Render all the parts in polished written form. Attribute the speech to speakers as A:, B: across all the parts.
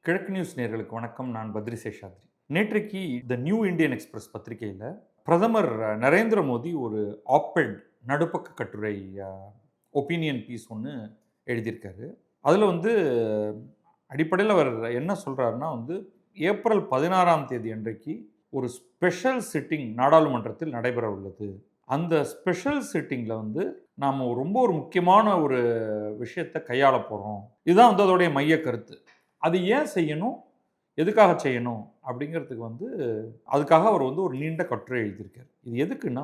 A: கிழக்கு நியூஸ் நேயர்களுக்கு வணக்கம். நான் பத்ரி சேஷாத்ரி. நேற்றைக்கு த நியூ இந்தியன் எக்ஸ்பிரஸ் பத்திரிகையில் பிரதமர் நரேந்திர மோடி ஒரு ஆப்பெட் நடுப்பக்க கட்டுரை ஒப்பீனியன் பீஸ் ஒன்று எழுதியிருக்காரு. அதில் அடிப்படையில் அவர் என்ன சொல்கிறாருன்னா ஏப்ரல் 16ஆம் தேதி அன்றைக்கு ஒரு ஸ்பெஷல் சிட்டிங் நாடாளுமன்றத்தில் நடைபெற உள்ளது. அந்த ஸ்பெஷல் சிட்டிங்கில் நாம் ஒரு முக்கியமான ஒரு விஷயத்தை கையாள போகிறோம். இதுதான் அதோடைய மைய கருத்து. அது ஏன் செய்யணும், எதுக்காக செய்யணும் அப்படிங்கிறதுக்கு அதுக்காக அவர் ஒரு நீண்ட கட்டுரை எழுதியிருக்கார். இது எதுக்குன்னா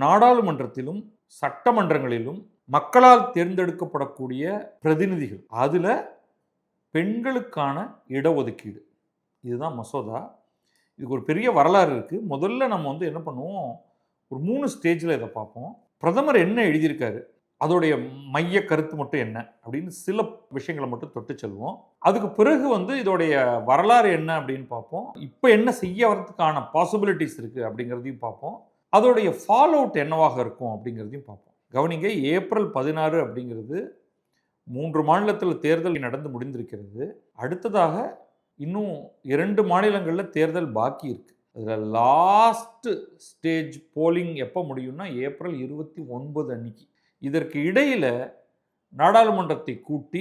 A: நாடாளுமன்றத்திலும் சட்டமன்றங்களிலும் மக்களால் தேர்ந்தெடுக்கப்படக்கூடிய பிரதிநிதிகள், அதில் பெண்களுக்கான இடஒதுக்கீடு, இதுதான் மசோதா. இதுக்கு ஒரு பெரிய வரலாறு இருக்குது. முதல்ல நம்ம என்ன பண்ணுவோம், ஒரு 3 ஸ்டேஜில் இதை பார்ப்போம். பிரதமர் என்ன எழுதியிருக்காரு, அதோடைய மைய கருத்து மட்டும் என்ன அப்படின்னு சில விஷயங்களை மட்டும் தொட்டு செல்வோம். அதுக்கு பிறகு இதோடைய வரலாறு என்ன அப்படின்னு பார்ப்போம். இப்போ என்ன செய்ய வரதுக்கான பாசிபிலிட்டிஸ் இருக்குது அப்படிங்கிறதையும் பார்ப்போம். அதோடைய ஃபாலோ அவுட் என்னவாக இருக்கும் அப்படிங்கிறதையும் பார்ப்போம். கவனிங்க, ஏப்ரல் 16 அப்படிங்கிறது 3 மாநிலத்தில் தேர்தல் நடந்து முடிந்திருக்கிறது. அடுத்ததாக இன்னும் 2 மாநிலங்களில் தேர்தல் பாக்கி இருக்குது. அதில் லாஸ்ட் ஸ்டேஜ் போலிங் எப்போ முடியும்னா ஏப்ரல் 29 அன்னைக்கு. இதற்கு இடையில் நாடாளுமன்றத்தை கூட்டி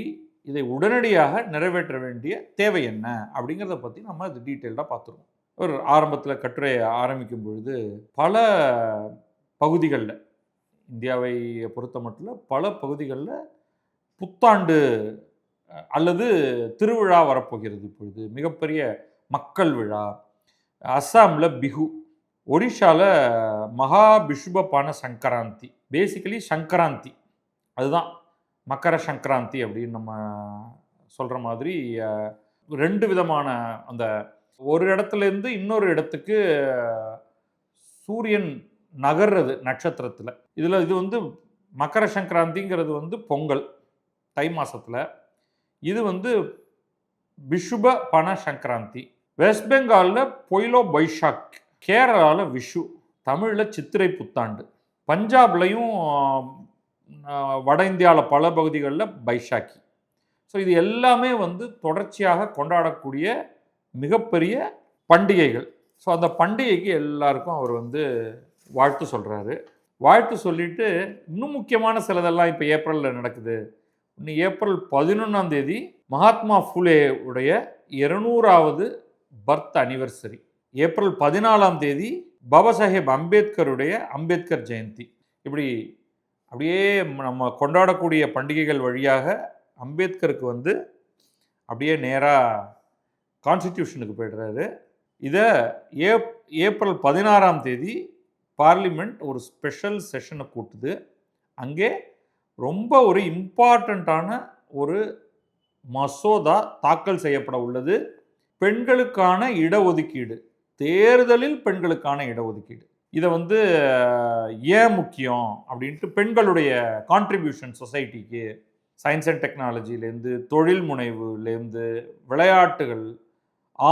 A: இதை உடனடியாக நிறைவேற்ற வேண்டிய தேவை என்ன அப்படிங்கிறத பற்றி நம்ம அது டீட்டெயில்டாக பார்த்துருவோம். ஒரு ஆரம்பத்தில் கட்டுரையை ஆரம்பிக்கும் பொழுது பல பகுதிகளில், இந்தியாவை பொறுத்த மட்டும் பல பகுதிகளில் புத்தாண்டு அல்லது திருவிழா வரப்போகிறது. இப்பொழுது மிகப்பெரிய மக்கள் விழா. அஸ்ஸாமில் பிஹு, ஒரிஷாவில் மகா பிஷுபபான சங்கராந்தி, பேசிக்கலி சங்கராந்தி, அதுதான் மக்கர சங்கராந்தி அப்படின்னு நம்ம சொல்கிற மாதிரி 2 விதமான, அந்த ஒரு இடத்துலேருந்து இன்னொரு இடத்துக்கு சூரியன் நகர்றது நட்சத்திரத்தில். இதில் இது மக்கர சங்கராந்திங்கிறது பொங்கல் தை மாதத்தில். இது பிஷுப பன சங்கராந்தி. வெஸ்ட் பெங்காலில் பொய்லோ பைஷாக், கேரளாவில் விஷு, தமிழில் சித்திரை புத்தாண்டு, பஞ்சாப்லையும் வட இந்தியாவில் பல பகுதிகளில் பைஷாக்கி. ஸோ இது எல்லாமே தொடர்ச்சியாக கொண்டாடக்கூடிய மிகப்பெரிய பண்டிகைகள். ஸோ அந்த பண்டிகைக்கு எல்லாருக்கும் அவர் வாழ்த்து சொல்கிறாரு. வாழ்த்து சொல்லிட்டு இன்னும் முக்கியமான சிலதெல்லாம் இப்போ ஏப்ரலில் நடக்குது. இன்னும் ஏப்ரல் 11ஆம் தேதி மகாத்மா ஃபுலே உடைய 200வது பர்த் அனிவர்சரி. ஏப்ரல் 14ஆம் தேதி பாபா சாஹேப் அம்பேத்கருடைய அம்பேத்கர் ஜெயந்தி. இப்படி அப்படியே நம்ம கொண்டாடக்கூடிய பண்டிகைகள் வழியாக அம்பேத்கருக்கு அப்படியே நேராக கான்ஸ்டிடியூஷனுக்கு போய்டுறாரு. இதை ஏப்ரல் 16ஆம் தேதி பார்லிமெண்ட் ஒரு ஸ்பெஷல் செஷனை கூட்டுது. அங்கே ரொம்ப ஒரு இம்பார்ட்டண்ட்டான ஒரு மசோதா தாக்கல் செய்யப்பட உள்ளது. பெண்களுக்கான இடஒதுக்கீடு, தேர்தலில் பெண்களுக்கான இடஒதுக்கீடு. இதை ஏன் முக்கியம் அப்படின்ட்டு, பெண்களுடைய கான்ட்ரிபியூஷன் சொசைட்டிக்கு, சயின்ஸ் அண்ட் டெக்னாலஜிலேருந்து, தொழில் முனைவுலேருந்து, விளையாட்டுகள்,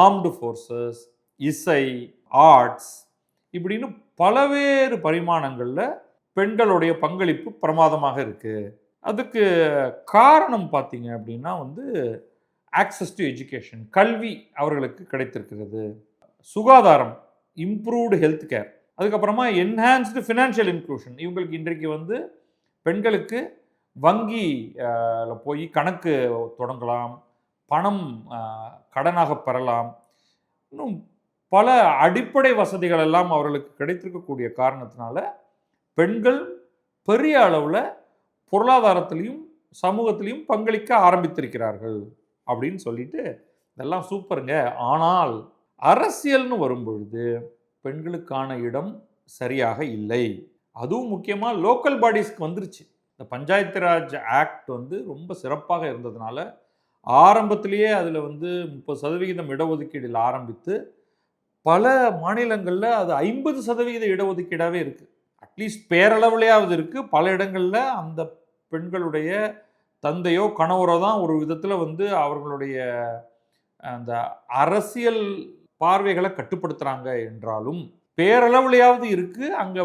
A: ஆர்ம்டு ஃபோர்ஸஸ், இசை, ஆர்ட்ஸ், இப்படின்னு பலவேறு பரிமாணங்களில் பெண்களுடைய பங்களிப்பு பிரமாதமாக இருக்குது. அதுக்கு காரணம் பார்த்தீங்க அப்படின்னா ஆக்சஸ் டு எஜுகேஷன், கல்வி அவர்களுக்கு கிடைத்திருக்கிறது. சுகாதாரம், இம்ப்ரூவ்டு ஹெல்த் கேர், அதுக்கப்புறமா என்ஹான்ஸ்டு ஃபினான்ஷியல் இன்க்ளூஷன். இவங்களுக்கு இன்றைக்கு பெண்களுக்கு வங்கி போய் கணக்கு தொடங்கலாம், பணம் கடனாக பெறலாம், இன்னும் பல அடிப்படை வசதிகள் எல்லாம் அவர்களுக்கு கிடைத்திருக்கக்கூடிய காரணத்தினால பெண்கள் பெரிய அளவில் பொருளாதாரத்திலையும் சமூகத்திலையும் பங்களிக்க ஆரம்பித்திருக்கிறார்கள் அப்படின்னு சொல்லிட்டு இதெல்லாம் சூப்பருங்க. ஆனால் அரசியல்னு வரும்பொழுது பெண்களுக்கான இடம் சரியாக இல்லை. அதுவும் முக்கியமாக லோக்கல் பாடிஸ்க்கு வந்துருச்சு. இந்த பஞ்சாயத்து ராஜ் ஆக்ட் ரொம்ப சிறப்பாக இருந்ததுனால ஆரம்பத்திலேயே அதில் 30% இடஒதுக்கீடில் ஆரம்பித்து பல மாநிலங்களில் அது 50% இடஒதுக்கீடாகவே இருக்குது. அட்லீஸ்ட் பேரளவுலையாவது இருக்குது. பல இடங்களில் அந்த பெண்களுடைய தந்தையோ கணவரோ தான் ஒரு விதத்தில் அவர்களுடைய அந்த அரசியல் பார்வைகளை கட்டுப்படுத்துகிறாங்க என்றாலும் பேரளவுலையாவது இருக்குது. அங்கே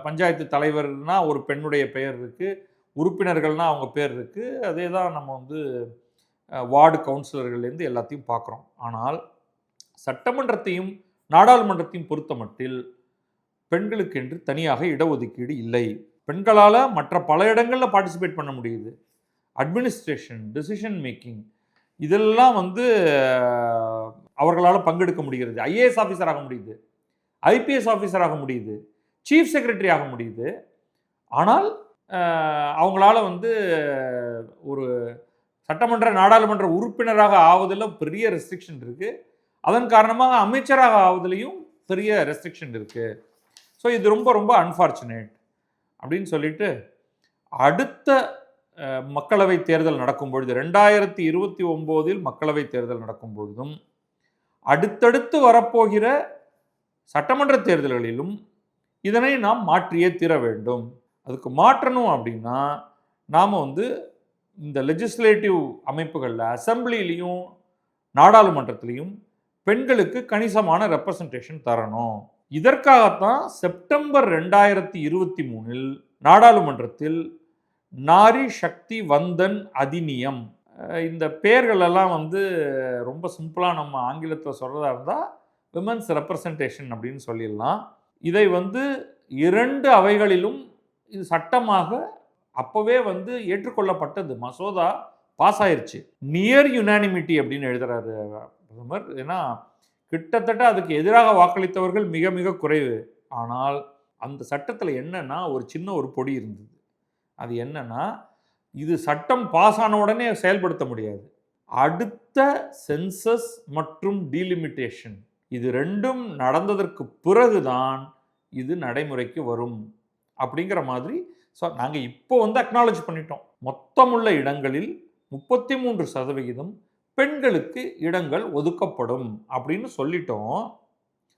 A: பஞ்சாயத்து தலைவர்னா ஒரு பெண்ணுடைய பெயர் இருக்குது, உறுப்பினர்கள்னால் அவங்க பேர் இருக்குது. அதே தான் நம்ம வார்டு கவுன்சிலர்கள்லேருந்து எல்லாத்தையும் பார்க்குறோம். ஆனால் சட்டமன்றத்தையும் நாடாளுமன்றத்தையும் பொறுத்த மட்டில் பெண்களுக்கென்று தனியாக இடஒதுக்கீடு இல்லை. பெண்களால் மற்ற பல இடங்களில் பார்ட்டிசிபேட் பண்ண முடியுது. அட்மினிஸ்ட்ரேஷன், டிசிஷன் மேக்கிங் இதெல்லாம் அவர்களால் பங்கெடுக்க முடிகிறது. ஐஏஎஸ் ஆஃபீஸர் ஆக முடியுது, ஐபிஎஸ் ஆஃபீஸர் ஆக முடியுது, சீஃப் செக்ரட்டரி ஆக முடியுது. ஆனால் அவங்களால ஒரு சட்டமன்ற நாடாளுமன்ற உறுப்பினராக ஆவதில் பெரிய ரெஸ்ட்ரிக்ஷன் இருக்குது. அதன் காரணமாக அமைச்சராக ஆவதிலையும் பெரிய ரெஸ்ட்ரிக்ஷன் இருக்குது. ஸோ இது ரொம்ப ரொம்ப அன்ஃபார்ச்சுனேட் அப்படின்னு சொல்லிட்டு அடுத்த மக்களவை தேர்தல் நடக்கும் பொழுது 2029 மக்களவை தேர்தல் நடக்கும் பொழுதும் அடுத்தடுத்து வரப்போகிற சட்டமன்ற தேர்தல்களிலும் இதனை நாம் மாற்றியே தீர வேண்டும். அதுக்கு மாற்றணும் அப்படின்னா நாம் இந்த லெஜிஸ்லேட்டிவ் அமைப்புகளில் அசம்பிளிலையும் நாடாளுமன்றத்திலையும் பெண்களுக்கு கணிசமான ரெப்ரசன்டேஷன் தரணும். இதற்காகத்தான் செப்டம்பர் 2023 நாடாளுமன்றத்தில் நாரி சக்தி வந்தன் அதிநியம், இந்த பெயர்களெல்லாம் ரொம்ப சிம்பிளாக நம்ம ஆங்கிலத்தில் சொல்கிறதா இருந்தால் விமன்ஸ் ரெப்ரசன்டேஷன் அப்படின்னு சொல்லிடலாம். இதை 2 அவைகளிலும் இது சட்டமாக அப்போவே ஏற்றுக்கொள்ளப்பட்டது. மசோதா பாஸ் ஆயிருச்சு. நியர் யுனானிமிட்டி அப்படின்னு எழுதுறாரு பிரதமர். ஏன்னா கிட்டத்தட்ட அதுக்கு எதிராக வாக்களித்தவர்கள் மிக மிக குறைவு. ஆனால் அந்த சட்டத்தில் என்னன்னா ஒரு சின்ன ஒரு பொடி இருந்தது. அது என்னன்னா, இது சட்டம் பாஸ் ஆன உடனே செயல்படுத்த முடியாது. அடுத்த சென்சஸ் மற்றும் டீலிமிட்டேஷன் இது 2ம் நடந்ததற்கு பிறகுதான் இது நடைமுறைக்கு வரும் அப்படிங்கிற மாதிரி. ஸோ நாங்கள் இப்போ அக்னாலஜ் பண்ணிட்டோம். மொத்தமுள்ள இடங்களில் 33% பெண்களுக்கு இடங்கள் ஒதுக்கப்படும் அப்படின்னு சொல்லிட்டோம்.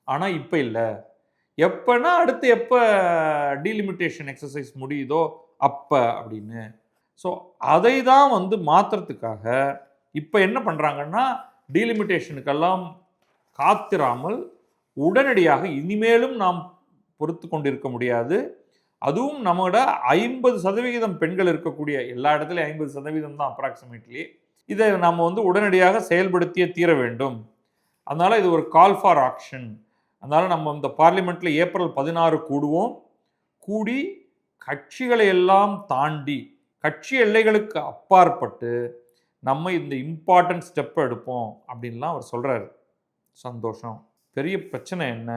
A: ஆனால் இப்போ இல்லை. எப்போனா அடுத்து எப்போ டீலிமிட்டேஷன் எக்ஸசைஸ் முடியுதோ அப்போ அப்படின்னு. ஸோ அதை தான் மாற்றுறதுக்காக இப்போ என்ன பண்ணுறாங்கன்னா, டீலிமிட்டேஷனுக்கெல்லாம் காத்திராமல் உடனடியாக இனிமேலும் நாம் பொறுத்து கொண்டிருக்க முடியாது. அதுவும் நம்மளோட 50% பெண்கள் இருக்கக்கூடிய எல்லா இடத்துலையும் 50% தான் அப்ராக்சிமேட்லி. இதை நம்ம உடனடியாக செயல்படுத்தியே தீர வேண்டும். அதனால் இது ஒரு கால் ஃபார் ஆக்ஷன். அதனால் நம்ம இந்த பார்லிமெண்ட்டில் ஏப்ரல் 16 கூடுவோம். கூடி கட்சிகளை எல்லாம் தாண்டி கட்சி எல்லைகளுக்கு அப்பாற்பட்டு நம்ம இந்த இம்பார்ட்டன்ட் ஸ்டெப்பை எடுப்போம் அப்படின்லாம் அவர் சொல்கிறாரு. சந்தோஷம். பெரிய பிரச்சனை என்ன?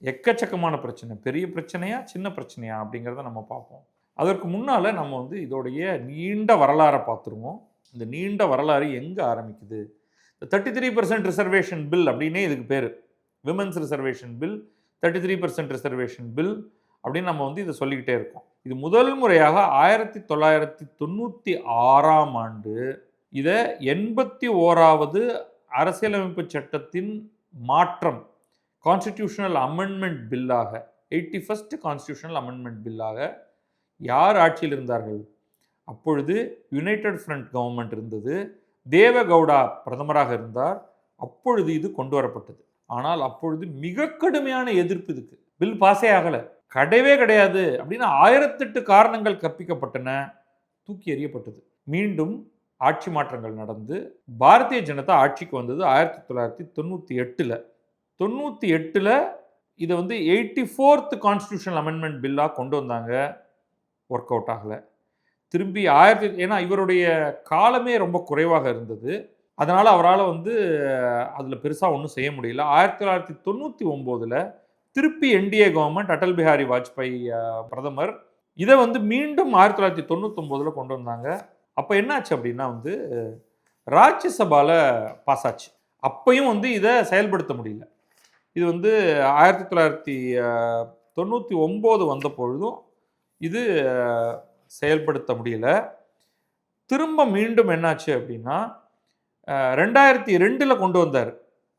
A: எக்கச்சக்கமான பிரச்சனை. பெரிய பிரச்சனையா சின்ன பிரச்சனையா அப்படிங்கிறத நம்ம பார்ப்போம். அதற்கு முன்னால் நம்ம இதோடைய நீண்ட வரலாறை பார்த்துருவோம். இந்த நீண்ட வரலாறு எங்கே ஆரம்பிக்குது? இந்த 33% ரிசர்வேஷன் பில் அப்படின்னே இதுக்கு பேர். Women's reservation bill, 33% reservation bill அப்படின்னு நம்ம இதை சொல்லிக்கிட்டே இருக்கோம். இது முதல் முறையாக 1996ஆம் ஆண்டு இதை 81வது அரசியலமைப்பு சட்டத்தின் மாற்றம் கான்ஸ்டிடியூஷனல் அமெண்ட்மெண்ட் பில்லாக 81st கான்ஸ்டிடியூஷனல் அமெண்ட்மெண்ட் பில்லாக யார் ஆட்சியில் இருந்தார்கள்? அப்பொழுது யுனைடெட் ஃப்ரண்ட் கவர்மெண்ட் இருந்தது. தேவகவுடா பிரதமராக இருந்தார். அப்பொழுது இது கொண்டு வரப்பட்டது. ஆனால் அப்பொழுது மிக கடுமையான எதிர்ப்பு. இதுக்கு பில் பாஸே ஆகலை, கிடையவே கிடையாது அப்படின்னு 1008 காரணங்கள் கற்பிக்கப்பட்டன. தூக்கி எறியப்பட்டது. மீண்டும் ஆட்சி மாற்றங்கள் நடந்து பாரதிய ஜனதா ஆட்சிக்கு வந்தது 1998. 98 இதை 84th கான்ஸ்டிடியூஷனல் அமெண்ட்மெண்ட் பில்லாக கொண்டு வந்தாங்க. ஒர்க் அவுட் ஆகலை. திரும்பி ஏன்னா இவருடைய காலமே ரொம்ப குறைவாக இருந்தது. அதனால் அவரால் அதில் பெருசாக ஒன்றும் செய்ய முடியல. 1999 திருப்பி என்டிஏ கவர்மெண்ட், அடல் பிஹாரி வாஜ்பாய் பிரதமர், இதை மீண்டும் 1999 கொண்டு வந்தாங்க. அப்போ என்னாச்சு அப்படின்னா ராஜ்யசபாவில் பாஸ் ஆச்சு. அப்பையும் இதை செயல்படுத்த முடியல. இது 1999 வந்த பொழுதும் இது செயல்படுத்த முடியல. திரும்ப மீண்டும் என்னாச்சு அப்படின்னா 2002 கொண்டு வந்தார்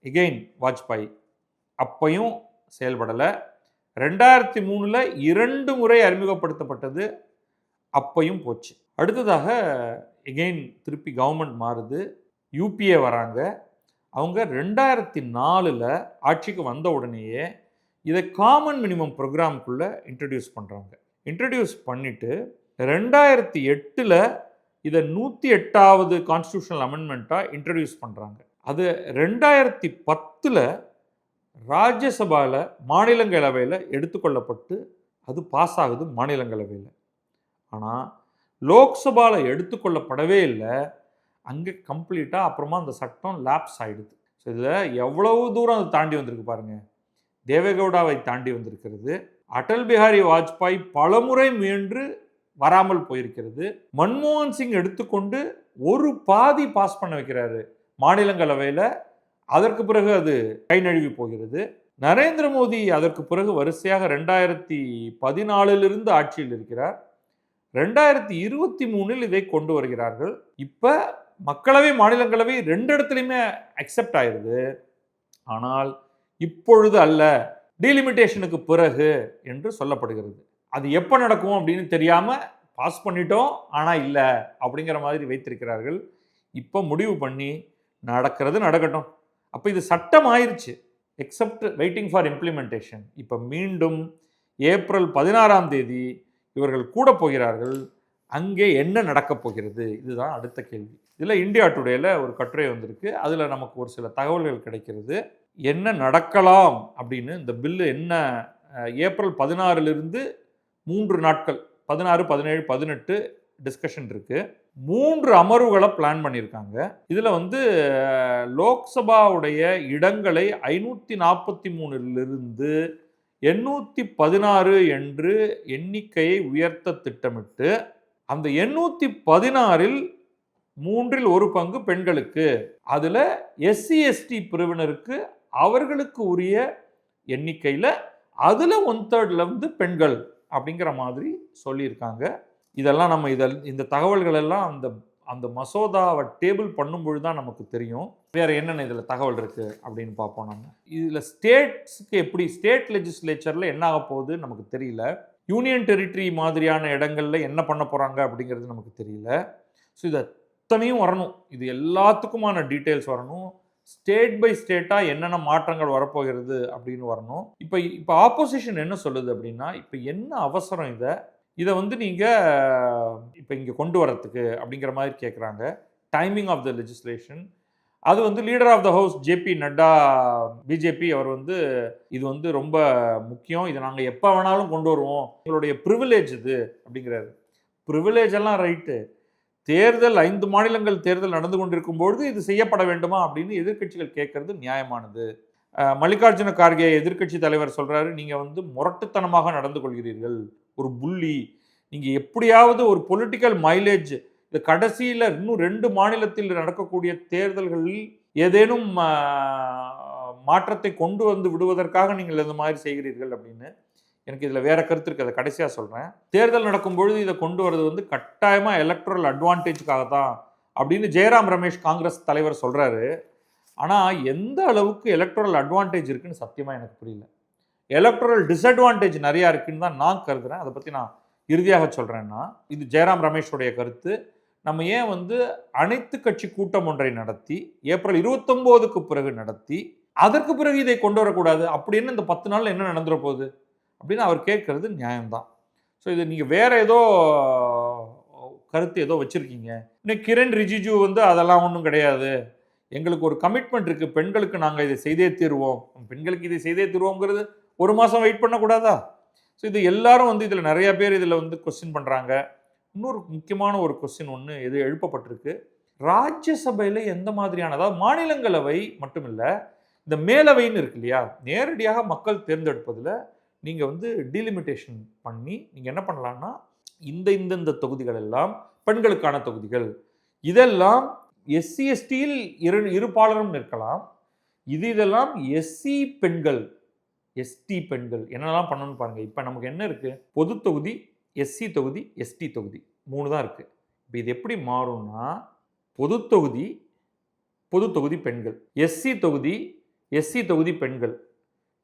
A: எகெயின் வாஜ்பாய். அப்பையும் செயல்படலை. 2003 2 முறை அறிமுகப்படுத்தப்பட்டது. அப்பையும் போச்சு. அடுத்ததாக எகெயின் திருப்பி கவர்மெண்ட் மாறுது. யூபிஏ வராங்க. அவங்க 2004 ஆட்சிக்கு வந்த உடனேயே இதை காமன் மினிமம் ப்ரோக்ராமுக்குள்ளே இன்ட்ரடியூஸ் பண்ணுறாங்க. இன்ட்ரடியூஸ் பண்ணிவிட்டு 2008 இதை 108வது கான்ஸ்டியூஷனல் அமெண்ட்மெண்ட்டாக இன்ட்ரடியூஸ் பண்ணுறாங்க. அது 2010 ராஜ்யசபாவில் மாநிலங்களவையில் எடுத்துக்கொள்ளப்பட்டு அது பாஸ் ஆகுது மாநிலங்களவையில். ஆனால் லோக்சபாவில் எடுத்துக்கொள்ளப்படவே இல்லை. அங்கே கம்ப்ளீட்டாக அப்புறமா அந்த சட்டம் லேப்ஸ் ஆகிடுது. ஸோ இதில் எவ்வளவு தூரம் அது தாண்டி வந்திருக்கு பாருங்கள். தேவேகவுடாவை தாண்டி வந்திருக்கிறது. அடல் பிஹாரி வாஜ்பாய் பலமுறை முயன்று வராமல் போயிருக்கிறது. மன்மோகன் சிங் எடுத்துக்கொண்டு ஒரு பாதி பாஸ் பண்ண வைக்கிறாரு மாநிலங்களவையில். அதற்கு பிறகு அது கை நழுவி போகிறது. நரேந்திர மோடி அதற்கு பிறகு வரிசையாக 2014 ஆட்சியில் இருக்கிறார். 2023 இதை கொண்டு வருகிறார்கள். இப்போ மக்களவை மாநிலங்களவை 2 இடத்துலையுமே அக்செப்ட் ஆயிருது. ஆனால் இப்பொழுது அல்ல, டீலிமிட்டேஷனுக்கு பிறகு என்று சொல்லப்படுகிறது. அது எப்போ நடக்கும் அப்படின்னு தெரியாமல் பாஸ் பண்ணிட்டோம், ஆனால் இல்லை அப்படிங்கிற மாதிரி வைத்திருக்கிறார்கள். இப்போ முடிவு பண்ணி நடக்கிறது நடக்கட்டும். அப்போ இது சட்டம் ஆயிடுச்சு, எக்ஸப்ட் வெயிட்டிங் ஃபார் இம்ப்ளிமெண்டேஷன். இப்போ மீண்டும் ஏப்ரல் 16 இவர்கள் கூட போகிறார்கள். அங்கே என்ன நடக்கப் போகிறது, இதுதான் அடுத்த கேள்வி. இதில் இந்தியா டுடேல ஒரு கட்டுரை வந்திருக்கு. அதில் நமக்கு ஒரு சில தகவல்கள் கிடைக்கிறது. என்ன நடக்கலாம் அப்படின்னு. இந்த பில்லு என்ன, ஏப்ரல் 16 3 நாட்கள் 16, 17, 18 டிஸ்கஷன் இருக்கு. 3 அமர்வுகளை பிளான் பண்ணியிருக்காங்க. இதில் லோக்சபாவுடைய இடங்களை 543 816 என்று எண்ணிக்கையை உயர்த்த திட்டமிட்டு, அந்த 816 3 1 பங்கு பெண்களுக்கு, அதில் SC ST பிரிவினருக்கு அவர்களுக்கு உரிய எண்ணிக்கையில் அதில் 1/3 பெண்கள் அப்படிங்கிற மாதிரி சொல்லியிருக்காங்க. இதெல்லாம் நம்ம இந்த தகவல்கள் எல்லாம் அந்த மசோதாவை டேபிள் பண்ணும்பொழுது தான் நமக்கு தெரியும். வேறு என்னென்ன இதில் தகவல் இருக்குது அப்படின்னு பார்ப்போம். நம்ம இதில் ஸ்டேட்ஸுக்கு எப்படி, ஸ்டேட் லெஜிஸ்லேச்சரில் என்ன ஆக போகுது நமக்கு தெரியல. யூனியன் டெரிட்டரி மாதிரியான இடங்களில் என்ன பண்ண போகிறாங்க அப்படிங்கிறது நமக்கு தெரியல. ஸோ இது அத்தனையும் வரணும், இது எல்லாத்துக்குமான டீட்டெயில்ஸ் வரணும். ஸ்டேட் பை ஸ்டேட்டாக என்னென்ன மாற்றங்கள் வரப்போகிறது அப்படின்னு வரணும். இப்போ ஆப்போசிஷன் என்ன சொல்லுது அப்படின்னா, இப்போ என்ன அவசரம் இதை நீங்கள் இப்போ இங்கே கொண்டு வரத்துக்கு அப்படிங்கிற மாதிரி கேட்குறாங்க. Timing of the legislation. அது leader of the house JP Nadda BJP அவர் இது ரொம்ப முக்கியம், இதை நாங்கள் எப்போ வேணாலும் கொண்டு வருவோம், எங்களுடைய ப்ரிவிலேஜ் இது அப்படிங்கிறாரு. ப்ரிவிலேஜ் எல்லாம் ரைட்டு, தேர்தல் 5 மாநிலங்கள் தேர்தல் நடந்து கொண்டிருக்கும்பொழுது இது செய்யப்பட வேண்டுமா அப்படின்னு எதிர்க்கட்சிகள் கேட்கறது நியாயமானது. மல்லிகார்ஜுன கார்கே எதிர்க்கட்சி தலைவர் சொல்றாரு, நீங்க முரட்டுத்தனமாக நடந்து கொள்கிறீர்கள், ஒரு புள்ளி, நீங்க எப்படியாவது ஒரு பொலிட்டிக்கல் மைலேஜ், இந்த கடைசியில் இன்னும் 2 மாநிலத்தில் நடக்கக்கூடிய தேர்தல்களில் ஏதேனும் மாற்றத்தை கொண்டு வந்து விடுவதற்காக நீங்கள் இந்த மாதிரி செய்கிறீர்கள் அப்படின்னு. எனக்கு இதில் வேற கருத்து இருக்குது, அதை கடைசியாக சொல்கிறேன். தேர்தல் நடக்கும்பொழுது இதை கொண்டு வரது கட்டாயமாக எலக்ட்ரல் அட்வான்டேஜுக்காக தான் அப்படின்னு ஜெயராம் ரமேஷ் காங்கிரஸ் தலைவர் சொல்கிறாரு. ஆனால் எந்த அளவுக்கு எலக்ட்ரல் அட்வான்டேஜ் இருக்குன்னு சத்தியமாக எனக்கு புரியல. எலக்ட்ரல் டிஸ்அட்வான்டேஜ் நிறையா இருக்குன்னு தான் நான் கருதுகிறேன். அதை பற்றி நான் இறுதியாக சொல்கிறேன்னா, இது ஜெயராம் ரமேஷோடைய கருத்து. நம்ம ஏன் அனைத்து கட்சி கூட்டம் ஒன்றை நடத்தி ஏப்ரல் 29க்கு பிறகு நடத்தி அதற்கு பிறகு இதை கொண்டு வரக்கூடாது, அப்படின்னு இந்த 10 நாளில் என்ன நடந்துட போகுது அப்படின்னு அவர் கேட்கறது நியாயம்தான். ஸோ இது நீங்கள் வேற ஏதோ கருத்து ஏதோ வச்சுருக்கீங்க. இன்னைக்கு கிரண் ரிஜிஜு அதெல்லாம் ஒன்றும் கிடையாது, எங்களுக்கு ஒரு கமிட்மெண்ட் இருக்குது, பெண்களுக்கு நாங்கள் இதை செய்தே தீருவோம், பெண்களுக்கு இதை செய்தே தீருவோங்கிறது 1 மாதம் வெயிட் பண்ணக்கூடாதா? ஸோ இது எல்லாரும் இதில் நிறைய பேர் இதில் கொஸ்டின் பண்ணுறாங்க. இன்னொரு முக்கியமான ஒரு கொஸ்டின் ஒன்று எது எழுப்பப்பட்டிருக்கு, ராஜ்யசபையில் எந்த மாதிரியான, அதாவது மாநிலங்களவை மட்டும் இல்லை, இந்த மேலவைன்னு இருக்கு இல்லையா, நேரடியாக மக்கள் தேர்ந்தெடுப்பதில் நீங்கள் டீலிமிட்டேஷன் பண்ணி நீங்கள் என்ன பண்ணலான்னா, இந்த தொகுதிகள் எல்லாம் பெண்களுக்கான தொகுதிகள், இதெல்லாம் SC STயில் இருபாலரும் நிற்கலாம், இதெல்லாம் SC பெண்கள் ST பெண்கள் என்னெல்லாம் பண்ணணும்னு பாருங்கள். இப்போ நமக்கு என்ன இருக்குது, பொது தொகுதி, SC தொகுதி, ST தொகுதி 3 தான் இருக்குது. இப்போ இது எப்படி மாறும்னா, பொது தொகுதி பெண்கள், SC தொகுதி SC தொகுதி பெண்கள்,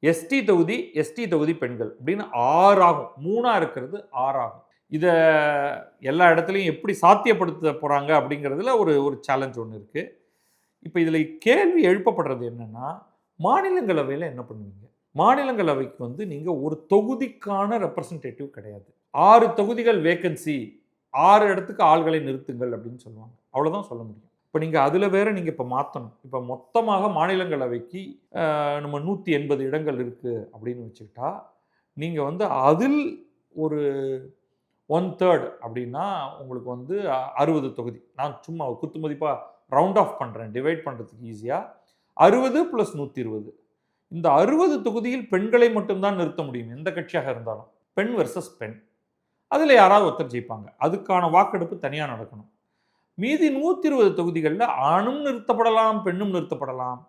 A: ST தொகுதி ST தொகுதி பெண்கள் அப்படின்னு 6 ஆகும். 3ஆ இருக்கிறது 6 ஆகும். இதை எல்லா இடத்துலையும் எப்படி சாத்தியப்படுத்த போகிறாங்க அப்படிங்கிறதுல ஒரு சேலஞ்ச் ஒன்று இருக்குது. இப்போ இதில் கேள்வி எழுப்பப்படுறது என்னென்னா, மாநிலங்களவையில் என்ன பண்ணுவீங்க? மாநிலங்களவைக்கு நீங்கள் ஒரு தொகுதிக்கான ரெப்ரசன்டேட்டிவ் கிடையாது. 6 தொகுதிகள் வேக்கன்சி, 6 இடத்துக்கு ஆள்களை நிறுத்துங்கள் அப்படின்னு சொல்லுவாங்க. அவ்வளோதான் சொல்ல முடியும். இப்போ நீங்கள் அதில் வேற நீங்கள் இப்போ மாற்றணும். இப்போ மொத்தமாக மாநிலங்களவைக்கு நம்ம 180 இடங்கள் இருக்குது அப்படின்னு வச்சுக்கிட்டா, நீங்கள் வந்து அதில் ஒரு 1/3 அப்படின்னா உங்களுக்கு வந்து 60 தொகுதி. நான் சும்மா குத்து மதிப்பாக ரவுண்ட் ஆஃப் பண்ணுறேன். டிவைட் பண்ணுறதுக்கு ஈஸியாக 60 + 120. இந்த 60 தொகுதியில் பெண்களை மட்டும்தான் நிறுத்த முடியும், எந்த கட்சியாக இருந்தாலும். பெண் வெர்சஸ் பெண். அதில் யாராவது ஒருத்தர் ஜெயிப்பாங்க. அதுக்கான வாக்கெடுப்பு தனியாக நடக்கணும். மீதி 120 தொகுதிகளில் ஆணும் நிறுத்தப்படலாம், பெண்ணும் நிறுத்தப்படலாம்.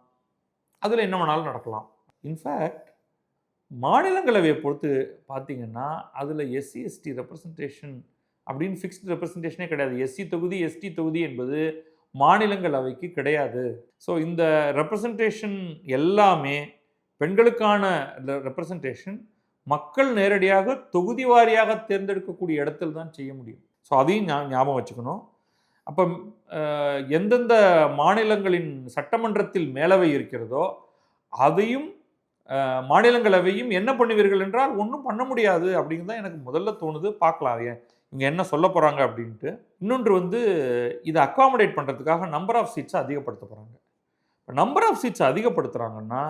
A: அதில் என்ன வேணாலும் நடக்கலாம். இன்ஃபேக்ட் மாநிலங்களவையை பொறுத்து பார்த்தீங்கன்னா, அதில் எஸ்சி எஸ்டி ரெப்ரசன்டேஷன் அப்படின்னு ஃபிக்ஸ்டு ரெப்ரசன்டேஷனே கிடையாது. எஸ்சி தொகுதி எஸ்டி தொகுதி என்பது மாநிலங்களவைக்கு கிடையாது. ஸோ இந்த ரெப்ரசன்டேஷன் எல்லாமே பெண்களுக்கான ரெப்ரசன்டேஷன் மக்கள் நேரடியாக தொகுதி வாரியாக தேர்ந்தெடுக்கக்கூடிய இடத்தில் தான் செய்ய முடியும். ஸோ அதையும் ஞாபகம் வச்சுக்கணும். அப்போ எந்தெந்த மாநிலங்களின் சட்டமன்றத்தில் மேலவை இருக்கிறதோ அதையும் மாநிலங்களவையும் என்ன பண்ணுவீர்கள் என்றால் ஒன்றும் பண்ண முடியாது அப்படிங்கிறது தான் எனக்கு முதல்ல தோணுது. பார்க்கலாம் இவங்க என்ன சொல்ல போகிறாங்க அப்படின்ட்டு. இன்னொன்று வந்து இதை அக்காமடேட் பண்ணுறதுக்காக நம்பர் ஆஃப் சீட்ஸை அதிகப்படுத்த போகிறாங்க. இப்போ நம்பர் ஆஃப் சீட்ஸை அதிகப்படுத்துகிறாங்கன்னா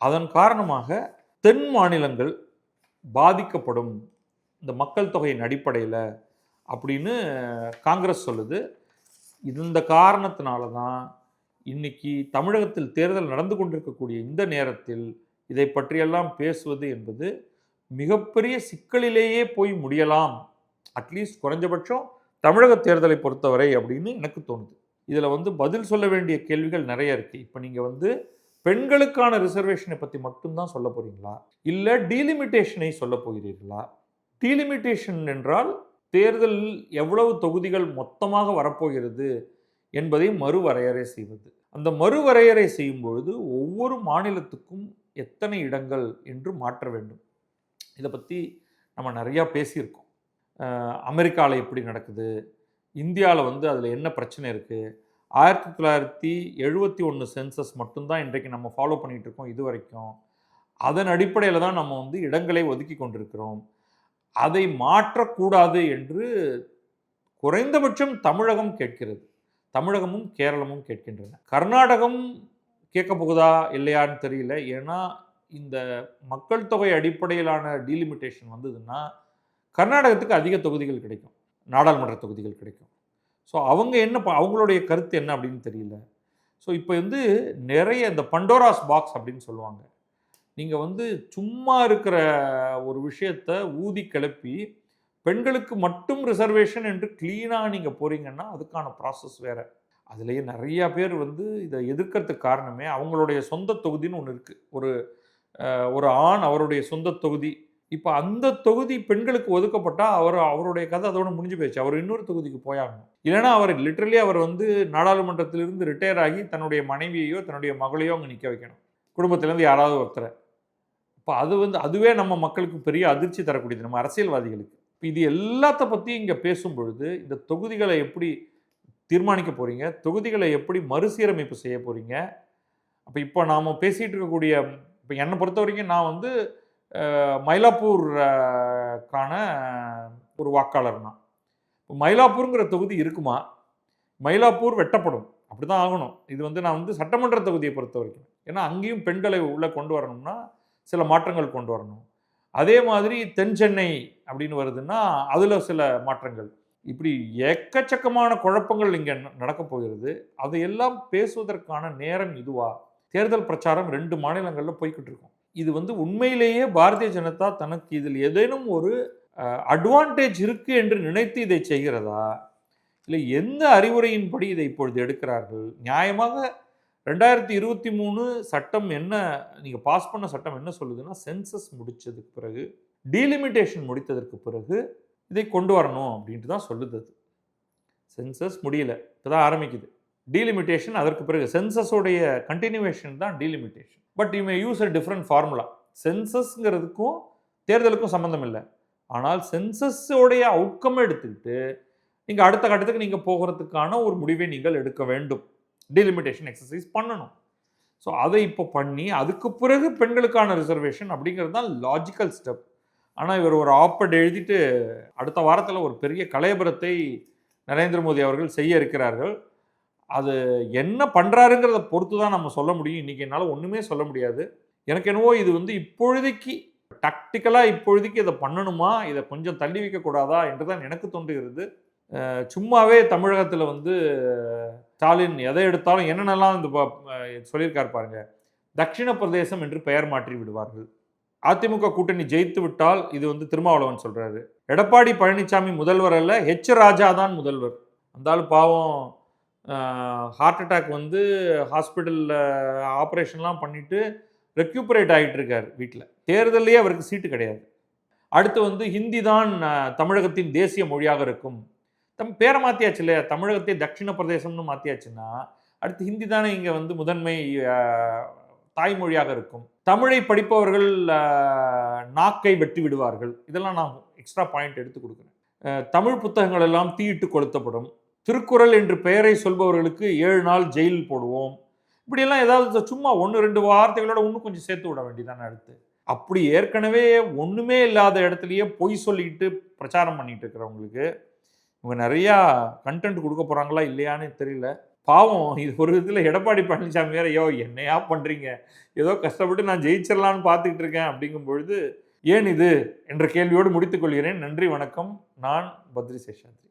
A: அதன் காரணமாக தென் மாநிலங்கள் பாதிக்கப்படும் இந்த மக்கள் தொகையின் அடிப்படையில் அப்படின்னு காங்கிரஸ் சொல்லுது. இந்த காரணத்தினால தான் இன்னைக்கு தமிழகத்தில் தேர்தல் நடந்து கொண்டிருக்கக்கூடிய இந்த நேரத்தில் இதை பற்றியெல்லாம் பேசுவது என்பது மிகப்பெரிய சிக்கலிலேயே போய் முடியலாம், அட்லீஸ்ட் குறைஞ்சபட்சம் தமிழக தேர்தலை பொறுத்தவரை அப்படின்னு எனக்கு தோணுது. இதில் வந்து பதில் சொல்ல வேண்டிய கேள்விகள் நிறைய இருக்குது. இப்போ நீங்கள் வந்து பெண்களுக்கான ரிசர்வேஷனை பற்றி மட்டும்தான் சொல்ல போகிறீங்களா, இல்லை டீலிமிட்டேஷனை சொல்ல போகிறீர்களா? டீலிமிட்டேஷன் என்றால் தேர்தலில் எவ்வளவு தொகுதிகள் மொத்தமாக வரப்போகிறது என்பதை மறுவரையறை செய்வது. அந்த மறுவரையறை செய்யும் பொழுது ஒவ்வொரு மாநிலத்துக்கும் எத்தனை இடங்கள் என்று மாற்ற வேண்டும். இதை பற்றி நம்ம நிறையா பேசியிருக்கோம். அமெரிக்காவில் எப்படி நடக்குது, இந்தியாவில் வந்து அதில் என்ன பிரச்சனை இருக்குது. 1971 சென்சஸ் மட்டும்தான் இன்றைக்கு நம்ம ஃபாலோ பண்ணிகிட்டு இருக்கோம் இது வரைக்கும். அதன் அடிப்படையில் தான் நம்ம வந்து இடங்களை ஒதுக்கி கொண்டிருக்கிறோம். அதை மாற்றக்கூடாது என்று குறைந்தபட்சம் தமிழகம் கேட்கிறது. தமிழகமும் கேரளமும் கேட்கின்றன. கர்நாடகம் கேட்க போகுதா இல்லையான்னு தெரியல. ஏன்னா இந்த மக்கள் தொகை அடிப்படையிலான டீலிமிட்டேஷன் வந்ததுன்னா கர்நாடகத்துக்கு அதிக தொகுதிகள் கிடைக்கும், நாடாளுமன்ற தொகுதிகள் கிடைக்கும். ஸோ அவங்க அவங்களுடைய கருத்து என்ன அப்படின்னு தெரியல. ஸோ இப்போ வந்து நிறைய இந்த பண்டோராஸ் பாக்ஸ் அப்படின்னு சொல்லுவாங்க. நீங்கள் வந்து சும்மா இருக்கிற ஒரு விஷயத்தை ஊதி கிளப்பி பெண்களுக்கு மட்டும் ரிசர்வேஷன் என்று கிளீனாக நீங்கள் போகிறீங்கன்னா அதுக்கான ப்ராசஸ் வேறு. அதுலேயே நிறையா பேர் வந்து இதை எதிர்க்கிறதுக்கு காரணமே அவங்களுடைய சொந்த தொகுதின்னு ஒன்று இருக்குது. ஒரு ஆண் அவருடைய சொந்த தொகுதி, இப்போ அந்த தொகுதி பெண்களுக்கு ஒதுக்கப்பட்டால் அவருடைய கதை அதோட முடிஞ்சு போயிடுச்சு. அவர் இன்னொரு தொகுதிக்கு போயாகணும். இல்லைனா அவர் லிட்ரலி அவர் வந்து நாடாளுமன்றத்திலிருந்து ரிட்டையர் ஆகி தன்னுடைய மனைவியையோ தன்னுடைய மகளையோ அங்கே நிற்க வைக்கணும், குடும்பத்திலேருந்து யாராவது ஒருத்தரை. இப்போ அதுவே நம்ம மக்களுக்கு பெரிய அதிர்ச்சி தரக்கூடியது, நம்ம அரசியல்வாதிகளுக்கு. இது எல்லாத்த பற்றி இங்கே பேசும் பொழுது இந்த தொகுதிகளை எப்படி தீர்மானிக்க போகிறீங்க, தொகுதிகளை எப்படி மறுசீரமைப்பு செய்ய போகிறீங்க. அப்போ இப்போ நாம் பேசிகிட்டு இருக்கக்கூடிய, இப்போ என்னை பொறுத்த வரைக்கும் நான் வந்து மயிலாப்பூருக்கான ஒரு வாக்காளர் தான். இப்போ மயிலாப்பூருங்கிற தொகுதி இருக்குமா, மயிலாப்பூர் வெட்டப்படும், அப்படி தான் ஆகணும். இது வந்து நான் வந்து சட்டமன்ற தொகுதியை பொறுத்த வரைக்கும், ஏன்னா அங்கேயும் பெண்களை உள்ளே கொண்டு வரணும்னா சில மாற்றங்கள் கொண்டு வரணும். அதே மாதிரி தென் சென்னை அப்படின்னு வருதுன்னா அதில் சில மாற்றங்கள். இப்படி எக்கச்சக்கமான குழப்பங்கள் இங்கே நடக்கப் போகிறது. அதையெல்லாம் பேசுவதற்கான நேரம் இதுவா? தேர்தல் பிரச்சாரம் 2 மாநிலங்களில் போய்கிட்டு இருக்கும். இது வந்து உண்மையிலேயே பாரதிய ஜனதா தனக்கு இதில் ஏதேனும் ஒரு அட்வான்டேஜ் இருக்குது என்று நினைத்து இதை செய்கிறதா, இல்லை எந்த அறிவுரையின்படி இதை இப்பொழுது எடுக்கிறார்கள்? நியாயமாக 2023 சட்டம் என்ன, நீங்கள் பாஸ் பண்ண சட்டம் என்ன சொல்லுதுன்னா, சென்சஸ் முடித்ததுக்கு பிறகு, டீலிமிட்டேஷன் முடித்ததற்கு பிறகு இதை கொண்டு வரணும் அப்படின்ட்டு தான் சொல்லுது. அது சென்சஸ் முடியல, இப்போ தான் ஆரம்பிக்குது. டீலிமிட்டேஷன் அதற்கு பிறகு, சென்சஸோடைய கண்டினியூவேஷன் தான் delimitation. But you may use a different formula. சென்சஸ்ங்கிறதுக்கும் தேர்தலுக்கும் சம்மந்தம் இல்லை. ஆனால் சென்சஸோடைய அவுட்கம் எடுத்துக்கிட்டு நீங்கள் அடுத்த கட்டத்துக்கு நீங்கள் போகிறதுக்கான ஒரு முடிவை நீங்கள் எடுக்க வேண்டும். டீலிமிட்டேஷன் எக்ஸசைஸ் பண்ணணும். ஸோ அதை இப்போ பண்ணி அதுக்கு பிறகு பெண்களுக்கான ரிசர்வேஷன் அப்படிங்கிறது தான் லாஜிக்கல் ஸ்டெப். ஆனால் இவர் ஒரு ஆப்பட் எழுதிட்டு அடுத்த வாரத்தில் ஒரு பெரிய கலையபுரத்தை நரேந்திர மோடி அவர்கள் செய்ய இருக்கிறார்கள். அது என்ன பண்ணுறாருங்கிறத பொறுத்து தான் நம்ம சொல்ல முடியும். இன்றைக்கி என்னால் ஒன்றுமே சொல்ல முடியாது. எனக்கு என்னவோ இது வந்து இப்பொழுதைக்கு டாக்டிக்கலாக இப்பொழுதைக்கு இதை பண்ணணுமா, இதை கொஞ்சம் தள்ளி வைக்கக்கூடாதா என்று தான் எனக்கு தோன்றுகிறது. சும்மாவே தமிழகத்தில் வந்து ஸ்டாலின் எதை எடுத்தாலும் என்னென்னலாம் இந்த சொல்லியிருக்கார் பாருங்க. தட்சிண பிரதேசம் என்று பெயர் மாற்றி விடுவார்கள். அதிமுக கூட்டணி ஜெயித்து விட்டால், இது வந்து திருமாவளவன் சொல்றாரு, எடப்பாடி பழனிசாமி முதல்வர் அல்ல, ஹெச் ராஜா தான் முதல்வர். அந்த ஆள் பாவம் ஹார்ட் அட்டாக் வந்து ஹாஸ்பிட்டலில் ஆப்ரேஷன்லாம் பண்ணிட்டு ரெக்யூப்பரேட் ஆகிட்டு இருக்கார் வீட்டில். தேர்தலையே அவருக்கு சீட்டு கிடையாது. அடுத்து வந்து ஹிந்தி தான் தமிழகத்தின் தேசிய மொழியாக இருக்கும். பேரை மாற்றியாச்சு இல்லையா, தமிழகத்தை தட்சிண பிரதேசம்னு மாற்றியாச்சுன்னா அடுத்து ஹிந்தி தானே இங்கே வந்து முதன்மை தாய்மொழியாக இருக்கும். தமிழை படிப்பவர்கள் நாக்கை வெட்டி விடுவார்கள். இதெல்லாம் நான் எக்ஸ்ட்ரா பாயிண்ட் எடுத்து கொடுக்குறேன். தமிழ் புத்தகங்கள் எல்லாம் தீயிட்டு கொளுத்தப்படும். திருக்குறள் என்று பெயரை சொல்பவர்களுக்கு 7 நாள் ஜெயில் போடுவோம். இப்படியெல்லாம் ஏதாவது சும்மா 1-2 வார்த்தைகளோட இன்னும் கொஞ்சம் சேர்த்து விட வேண்டியதானே அடுத்து. அப்படி ஏற்கனவே ஒன்றுமே இல்லாத இடத்துலையே பொய் சொல்லிட்டு பிரச்சாரம் பண்ணிட்டு இருக்கிறவங்களுக்கு இவங்க நிறையா கண்டென்ட் கொடுக்க போகிறாங்களா இல்லையான்னு தெரியல. பாவம், இது ஒரு விதத்தில் எடப்பாடி பழனிசாமி வேற, என்னையா பண்ணுறீங்க, ஏதோ கஷ்டப்பட்டு நான் ஜெயிச்சிடலான்னு பார்த்துக்கிட்டு இருக்கேன் அப்படிங்கும் பொழுது ஏன் இது என்ற கேள்வியோடு முடித்துக் கொள்கிறேன். நன்றி, வணக்கம். நான் பத்ரி சேஷாத்ரி.